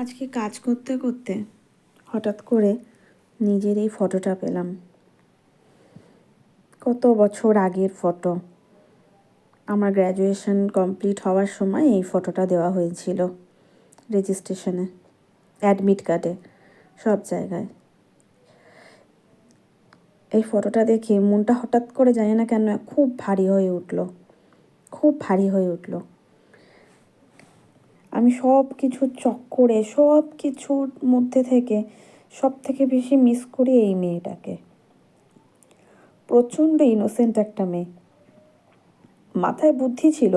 আজকে কাজ করতে করতে হঠাৎ করে নিজের এই ফটোটা পেলাম। কত বছর আগের ফটো। আমার গ্র্যাজুয়েশন কমপ্লিট হওয়ার সময় এই ফটোটা দেওয়া হয়েছিল রেজিস্ট্রেশনে, অ্যাডমিট কার্ডে, সব জায়গায়। এই ফটোটা দেখে মনটা হঠাৎ করে জানি না কেন খুব ভারী হয়ে উঠল, খুব ভারী হয়ে উঠল। আমি সব কিছুর চক্করে, সব কিছুর মধ্যে থেকে সব থেকে বেশি মিস করি এই মেয়েটাকে। প্রচণ্ড ইনোসেন্ট একটা মেয়ে, মাথায় বুদ্ধি ছিল,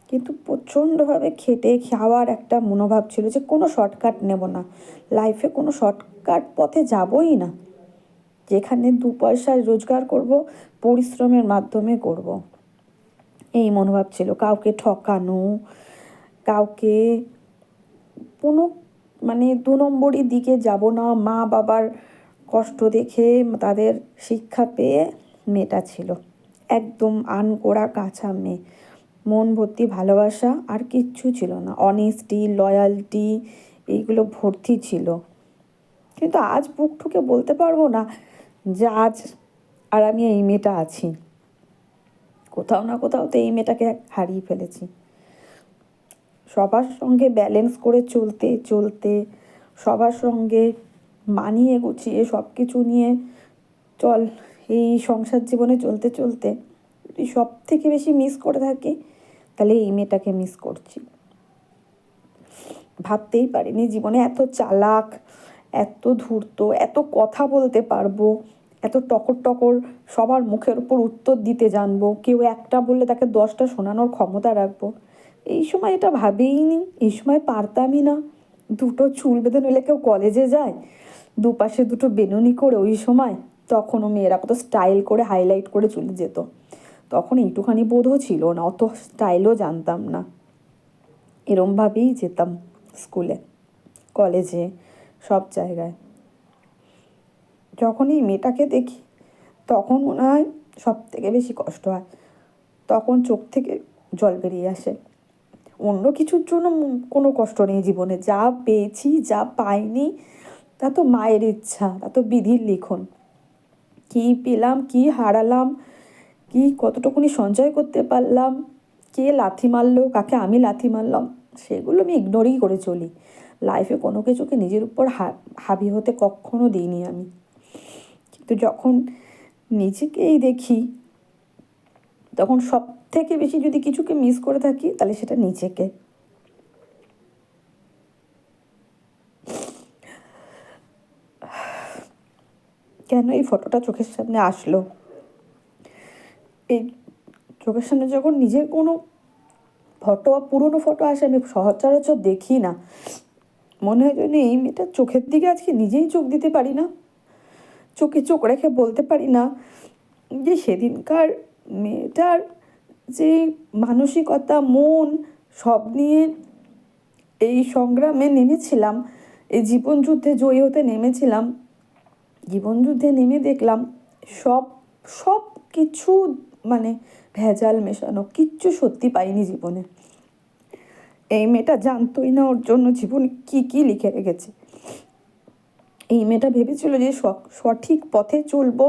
কিন্তু প্রচণ্ডভাবে খেটে খাওয়ার একটা মনোভাব ছিল যে কোনো শর্টকাট নেব না, লাইফে কোনো শর্টকাট পথে যাবই না, যেখানে 2 পয়সা রোজগার করব পরিশ্রমের মাধ্যমে করব, এই মনোভাব ছিল। কাউকে ঠকানো, কাউকে কোনো 2 নম্বরই দিকে যাব না, মা বাবার কষ্ট দেখে তাদের শিক্ষা পেয়ে মেয়েটা ছিল একদম আনকোড়া কাঁচা মেয়ে। মন ভর্তি ভালোবাসা, আর কিচ্ছু ছিল না। অনেস্টি, লয়ালটি, এইগুলো ভর্তি ছিল। কিন্তু আজ বুক ঠুকে বলতে পারবো না যে আজ আর আমি এই মেয়েটা আছি। কোথাও না কোথাও তো এই মেয়েটাকে হারিয়ে ফেলেছি। সবার সঙ্গে ব্যালেন্স করে চলতে চলতে, সবার সঙ্গে মানিয়ে গুছিয়ে সব কিছু নিয়ে চল এই সংসার জীবনে চলতে চলতে সব থেকে বেশি মিস করে থাকি, তাহলে এই মেয়েটাকে মিস করছি। ভাবতেই পারিনি জীবনে এত চালাক, এত ধূর্ত, এত কথা বলতে পারবো, এত টকর টকর সবার মুখের উপর উত্তর দিতে জানবো, কেউ একটা বললে তাকে 10টা শোনানোর ক্ষমতা রাখবো। এই সময় এটা ভাবিইনি, এই সময় পারতামই না। 2টো চুল বেঁধে নইলে কেউ কলেজে যায়, দুপাশে 2টো বেনুনি করে। ওই সময় তখনও মেয়েরা কত স্টাইল করে হাইলাইট করে চলে যেত, তখন একটুখানি বোধও ছিল না, অত স্টাইলও জানতাম না। এরমভাবেই যেতাম স্কুলে, কলেজে, সব জায়গায়। যখন এই মেয়েটাকে দেখি তখন মনে হয় সব থেকে বেশি কষ্ট হয়, তখন চোখ থেকে জল বেরিয়ে আসে। অন্য কিছুর জন্য কোনো কষ্ট নেই জীবনে, যা পেয়েছি যা পাইনি তা তো মায়ের ইচ্ছা, তা তো বিধির লিখন। কী পেলাম, কী হারালাম, কী কতটুকুনি সঞ্চয় করতে পারলাম, কে লাথি মারলো, কাকে আমি লাথি মারলাম, সেগুলো আমি ইগনোরই করে চলি। লাইফে কোনো কিছুকে নিজের উপর হাবি হতে কখনো দিইনি আমি। কিন্তু যখন নিজেকেই দেখি তখন সব থেকে বেশি যদি কিছুকে মিস করে থাকি তাহলে সেটা নিজেকে। কেন এই ফটোটা চোখের সামনে আসলো? এই চোখের সামনে যখন নিজের কোনো ফটো বা পুরনো ফটো আসে, আমি সচরাচর দেখি না, মনে হয় যেন এই মেয়েটার চোখের দিকে আজকে নিজেই চোখ দিতে পারি না, চোখে চোখ রেখে বলতে পারি না যে সেদিনকার মেয়েটার যে মানসিকতা, মন, সব নিয়ে এই সংগ্রামে নেমেছিলাম, এই জীবনযুদ্ধে জয়ী হতে নেমেছিলাম, জীবনযুদ্ধে নেমে দেখলাম সব সব কিছু ভেজাল মেশানো, কিচ্ছু সত্যি পাইনি জীবনে। এই মেয়েটা জানতোই না ওর জন্য জীবনে কী কী লিখে রেখেছে। এই মেয়েটা ভেবেছিল যে সঠিক পথে চলবো,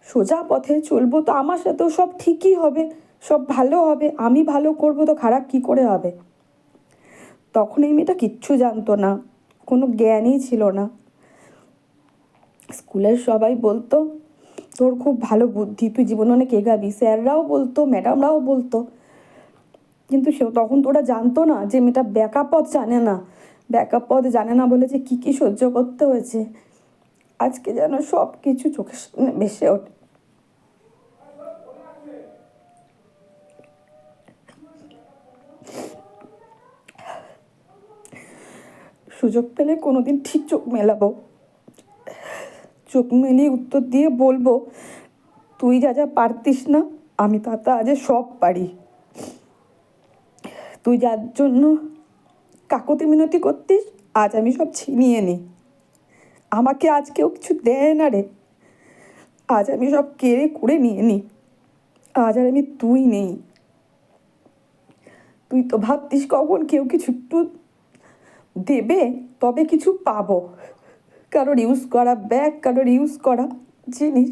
সোজা পথে চলবো তো আমার সাথেও সব ঠিকই হবে, সব ভালো হবে, আমি ভালো করবো তো খারাপ কী করে হবে। তখন এই মেয়েটা কিচ্ছু জানতো না, কোনো জ্ঞানই ছিল না। স্কুলের সবাই বলতো তোর খুব ভালো বুদ্ধি, তুই জীবনে অনেক এগাবি, স্যাররাও বলতো, ম্যাডামরাও বলতো। কিন্তু তখন তো ওরা জানতো না যে মেয়েটা ব্যাকআপ পথ জানে না, ব্যাকআপ পথ জানে না বলে যে কী কী সহ্য করতে হয়েছে আজকে যেন সব কিছু চোখের সামনে ভেসে ওঠে। সুযোগ পেলে কোনোদিন ঠিক চোখ মেলাবো, চোখ মেলিয়ে উত্তর দিয়ে বলবো তুই যা যা পারতিস না আমি তা আজ সব পারি। তুই যার জন্য কাকুতি মিনতি করতিস আজ আমি সব ছিনিয়ে নিই। আমাকে আজ কেউ কিছু দেয় না রে, আজ আমি সব কেড়ে কুড়ে নিয়ে নিই। আজ আর আমি তুই নেই। তুই তো ভাবতিস কখন কেউ কিছু একটু দেবে তবে কিছু পাবো। কারোর ইউজ করা ব্যাগ, কারোর ইউজ করা জিনিস।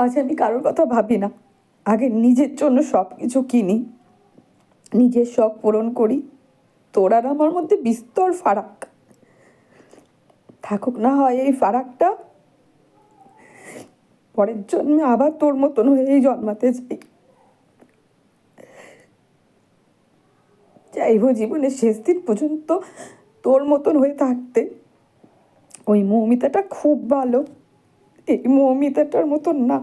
আজ আমি কারোর কথা ভাবি না, আগে নিজের জন্য সব কিছু কিনি, নিজের শখ পূরণ করি। তোর আর আমার মধ্যে বিস্তর ফারাক, থাকুক না হয় এই ফারাকটা। পরের জন্মে আবার তোর মতন হয়েই জন্মাতে চাই, চাইবো জীবনের শেষ দিন পর্যন্ত তোর মতন হয়ে থাকতে। ওই মৌমিতাটা খুব ভালো, এই মৌমিতাটার মতন না।